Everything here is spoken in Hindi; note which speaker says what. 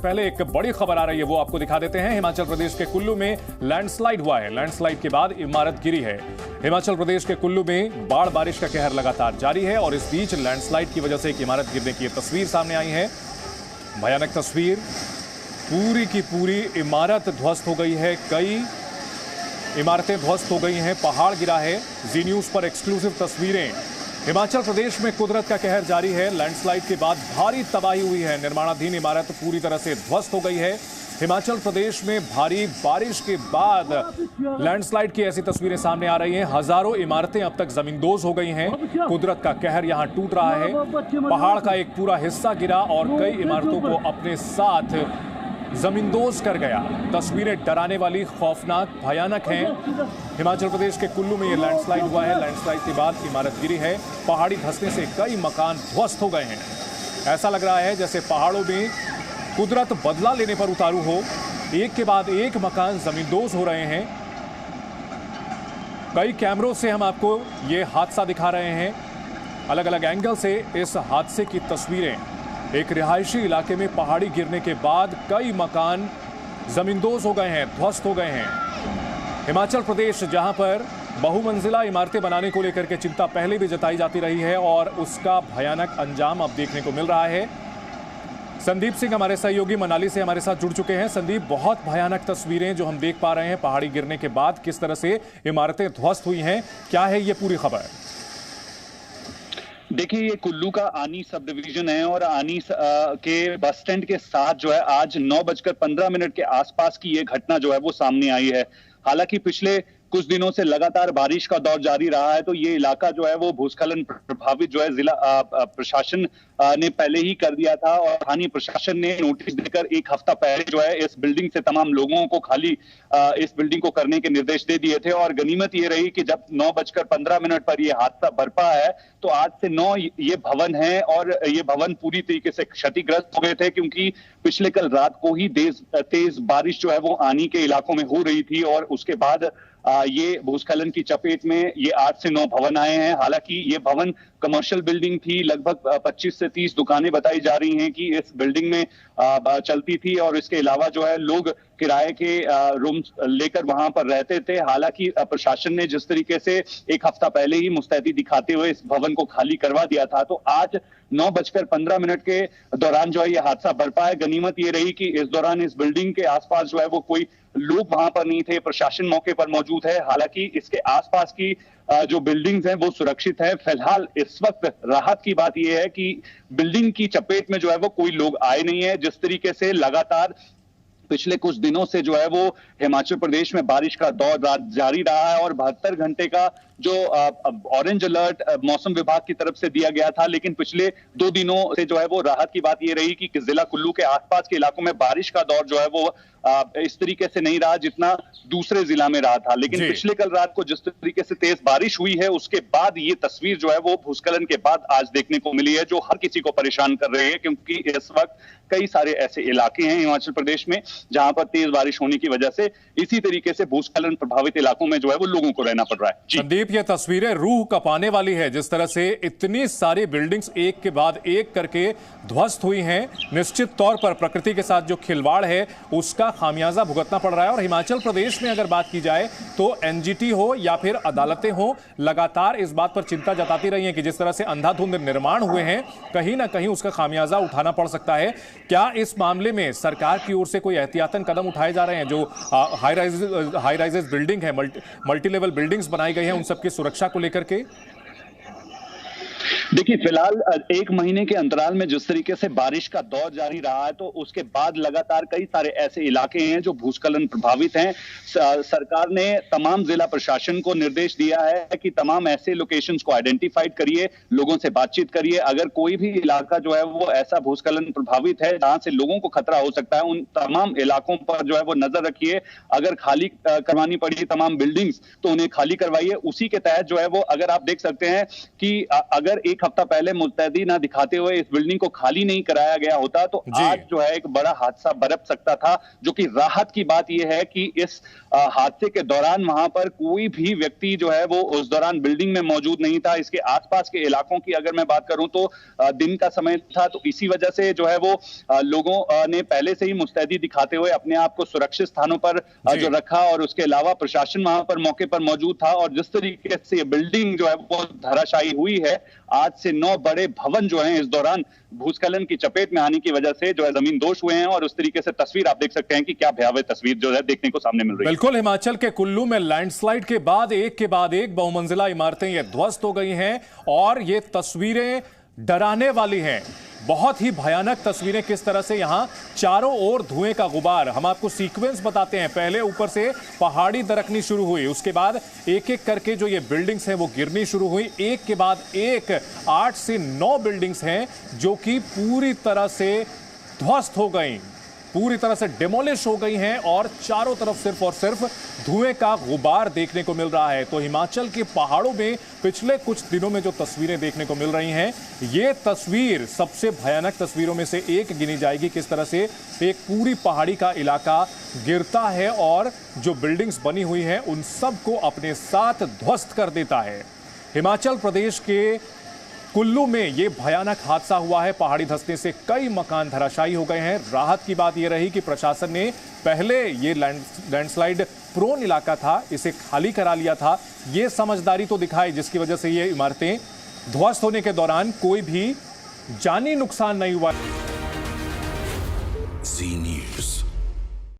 Speaker 1: पहले एक बड़ी खबर आ रही है, वो आपको दिखा देते हैं। हिमाचल प्रदेश के कुल्लू में लैंडस्लाइड हुआ है। लैंडस्लाइड के बाद इमारत गिरी है। हिमाचल प्रदेश के कुल्लू में बाढ़ बारिश का कहर लगातार जारी है और इस बीच लैंडस्लाइड की वजह से एक इमारत गिरने की तस्वीर सामने आई है। भयानक तस्वीर, पूरी की पूरी इमारत ध्वस्त हो गई है। कई इमारतें ध्वस्त हो गई हैं, पहाड़ गिरा है। जी न्यूज पर एक्सक्लूसिव तस्वीरें। हिमाचल प्रदेश में कुदरत का कहर जारी है। लैंडस्लाइड के बाद भारी तबाही हुई है। निर्माणाधीन इमारत पूरी तरह से ध्वस्त हो गई है। हिमाचल प्रदेश में भारी बारिश के बाद लैंडस्लाइड की ऐसी तस्वीरें सामने आ रही हैं। हजारों इमारतें अब तक जमींदोज हो गई हैं। कुदरत का कहर यहां टूट रहा है। पहाड़ का एक पूरा हिस्सा गिरा और कई इमारतों को अपने साथ जमींदोज कर गया। तस्वीरें डराने वाली, खौफनाक, भयानक हैं। हिमाचल प्रदेश के कुल्लू में ये लैंडस्लाइड हुआ है। लैंडस्लाइड के बाद इमारत गिरी है। पहाड़ी धंसने से कई मकान ध्वस्त हो गए हैं। ऐसा लग रहा है जैसे पहाड़ों में कुदरत बदला लेने पर उतारू हो। एक के बाद एक मकान जमींदोज हो रहे हैं। कई कैमरों से हम आपको ये हादसा दिखा रहे हैं, अलग अलग एंगल से इस हादसे की तस्वीरें। एक रिहायशी इलाके में पहाड़ी गिरने के बाद कई मकान जमींदोज हो गए हैं, ध्वस्त हो गए हैं। हिमाचल प्रदेश जहां पर बहुमंजिला इमारतें बनाने को लेकर के चिंता पहले भी जताई जाती रही है और उसका भयानक अंजाम अब देखने को मिल रहा है। संदीप सिंह हमारे सहयोगी मनाली से हमारे साथ जुड़ चुके हैं। संदीप, बहुत भयानक तस्वीरें जो हम देख पा रहे हैं पहाड़ी गिरने के बाद, किस तरह से इमारतें ध्वस्त हुई हैं, क्या है ये पूरी खबर?
Speaker 2: देखिए, ये कुल्लू का आनी सब डिवीजन है और आनी के बस स्टैंड के साथ जो है आज 9:15 के आसपास की ये घटना जो है वो सामने आई है। हालांकि पिछले कुछ दिनों से लगातार बारिश का दौर जारी रहा है, तो ये इलाका जो है वो भूस्खलन प्रभावित जो है जिला प्रशासन ने पहले ही कर दिया था और स्थानीय प्रशासन ने नोटिस देकर एक हफ्ता पहले जो है इस बिल्डिंग से तमाम लोगों को खाली इस बिल्डिंग को करने के निर्देश दे दिए थे। और गनीमत ये रही कि जब 9:15 पर यह हादसा बरपा है तो 8 से 9 ये भवन है और ये भवन पूरी तरीके से क्षतिग्रस्त हो गए थे, क्योंकि पिछले कल रात को ही तेज बारिश जो है वो आनी के इलाकों में हो रही थी और उसके बाद ये भूस्खलन की चपेट में ये 8 से 9 भवन आए हैं। हालांकि ये भवन कमर्शियल बिल्डिंग थी, लगभग 25 से 30 दुकानें बताई जा रही हैं कि इस बिल्डिंग में चलती थी और इसके अलावा जो है लोग किराए के रूम लेकर वहां पर रहते थे। हालांकि प्रशासन ने जिस तरीके से एक हफ्ता पहले ही मुस्तैदी दिखाते हुए इस भवन को खाली करवा दिया था, तो आज 9:15 के दौरान जो है यह हादसा बरपा है। गनीमत ये रही कि इस दौरान इस बिल्डिंग के आसपास जो है वो कोई लोग वहां पर नहीं थे, प्रशासन मौके पर मौजूद है। हालांकि इसके आसपास की जो बिल्डिंग्स हैं वो सुरक्षित है। फिलहाल इस वक्त राहत की बात यह है कि बिल्डिंग की चपेट में जो है वो कोई लोग आए नहीं है। जिस तरीके से लगातार पिछले कुछ दिनों से जो है वो हिमाचल प्रदेश में बारिश का दौर जारी रहा है और 72 घंटे का जो ऑरेंज अलर्ट मौसम विभाग की तरफ से दिया गया था, लेकिन पिछले 2 दिनों से जो है वो राहत की बात ये रही कि जिला कुल्लू के आसपास के इलाकों में बारिश का दौर जो है वो इस तरीके से नहीं रहा जितना दूसरे जिला में रहा था। लेकिन पिछले कल रात को जिस तरीके से तेज बारिश हुई है उसके बाद ये तस्वीर जो है वो भूस्खलन के बाद आज देखने को मिली है, जो हर किसी को परेशान कर रही है, क्योंकि इस वक्त कई सारे ऐसे इलाके हैं हिमाचल प्रदेश में जहां पर तेज बारिश होने की वजह से इसी तरीके से भूस्खलन प्रभावित इलाकों में जो है वो लोगों को रहना पड़ रहा है।
Speaker 1: संदीप, ये तस्वीरें रूह कपाने वाली है, जिस तरह से इतनी सारी बिल्डिंग्स एक के बाद एक करके ध्वस्त हुई हैं। निश्चित तौर पर प्रकृति के साथ जो खिलवाड़ है उसका खामियाजा भुगतना पड़ रहा है। और हिमाचल प्रदेश में अगर बात की जाए तो एनजीटी हो या फिर अदालतें हो, लगातार इस बात पर चिंता जताती रही हैं कि जिस तरह से अंधाधुंध निर्माण हुए हैं, कहीं ना कहीं उसका खामियाजा उठाना पड़ सकता है। क्या इस मामले में सरकार की ओर से कोई एहतियातन कदम उठाए जा रहे हैं? जो हाई राइजेस बिल्डिंग है, मल्टी लेवल बिल्डिंग्स बनाई गई हैं, उन सबकी सुरक्षा को लेकर के?
Speaker 2: देखिए, फिलहाल 1 महीने के अंतराल में जिस तरीके से बारिश का दौर जारी रहा है, तो उसके बाद लगातार कई सारे ऐसे इलाके हैं जो भूस्खलन प्रभावित हैं। सरकार ने तमाम जिला प्रशासन को निर्देश दिया है कि तमाम ऐसे लोकेशंस को आइडेंटिफाइड करिए, लोगों से बातचीत करिए। अगर कोई भी इलाका जो है वो ऐसा भूस्खलन प्रभावित है जहां से लोगों को खतरा हो सकता है, उन तमाम इलाकों पर जो है वो नजर रखिए। अगर खाली करवानी पड़ी तमाम बिल्डिंग्स तो उन्हें खाली करवाइए। उसी के तहत जो है वो अगर आप देख सकते हैं कि अगर एक एक हफ्ता पहले मुस्तैदी ना दिखाते हुए इस बिल्डिंग को खाली नहीं कराया गया होता तो आज जो है एक बड़ा हादसा बरप सकता था। जो कि राहत की बात यह है कि इस हादसे के दौरान वहां पर कोई भी व्यक्ति जो है वो उस दौरान बिल्डिंग में मौजूद नहीं था। इसके आसपास के इलाकों की अगर मैं बात करूं तो दिन का समय था, तो इसी वजह से जो है वो लोगों ने पहले से ही मुस्तैदी दिखाते हुए अपने आप को सुरक्षित स्थानों पर जो रखा, और उसके अलावा प्रशासन वहां पर मौके पर मौजूद था। और जिस तरीके से ये बिल्डिंग जो है वो धराशायी हुई है, आज से 9 बड़े भवन जो हैं इस दौरान भूस्खलन की चपेट में आने की वजह से जो है जमीन दोष हुए हैं। और उस तरीके से तस्वीर आप देख सकते हैं कि क्या भयावह तस्वीर जो है देखने को सामने मिल रही है।
Speaker 1: बिल्कुल, हिमाचल के कुल्लू में लैंडस्लाइड के बाद एक बहुमंजिला इमारतें ये ध्वस्त हो गई हैं और ये तस्वीरें डराने वाली हैं। बहुत ही भयानक तस्वीरें, किस तरह से यहां चारों ओर धुएं का गुबार। हम आपको सीक्वेंस बताते हैं। पहले ऊपर से पहाड़ी दरकनी शुरू हुई, उसके बाद एक एक करके जो ये बिल्डिंग्स हैं वो गिरनी शुरू हुई, एक के बाद एक 8 से 9 बिल्डिंग्स हैं जो कि पूरी तरह से ध्वस्त हो गई, पूरी तरह से डिमोलिश हो गई हैं और चारों तरफ सिर्फ और सिर्फ धुएं का गुबार देखने को मिल रहा है। तो हिमाचल के पहाड़ों में पिछले कुछ दिनों में जो तस्वीरें देखने को मिल रही हैं, ये तस्वीर सबसे भयानक तस्वीरों में से एक गिनी जाएगी। किस तरह से एक पूरी पहाड़ी का इलाका गिरता है और जो बिल्डिंग्स बनी हुई हैं उन सबको अपने साथ ध्वस्त कर देता है। हिमाचल प्रदेश के कुल्लू में यह भयानक हादसा हुआ है। पहाड़ी धंसने से कई मकान धराशायी हो गए हैं। राहत की बात यह रही कि प्रशासन ने पहले ये लैंडस्लाइड प्रोन इलाका था, इसे खाली करा लिया था। ये समझदारी तो दिखाई, जिसकी वजह से ये इमारतें ध्वस्त होने के दौरान कोई भी जानी नुकसान नहीं हुआ।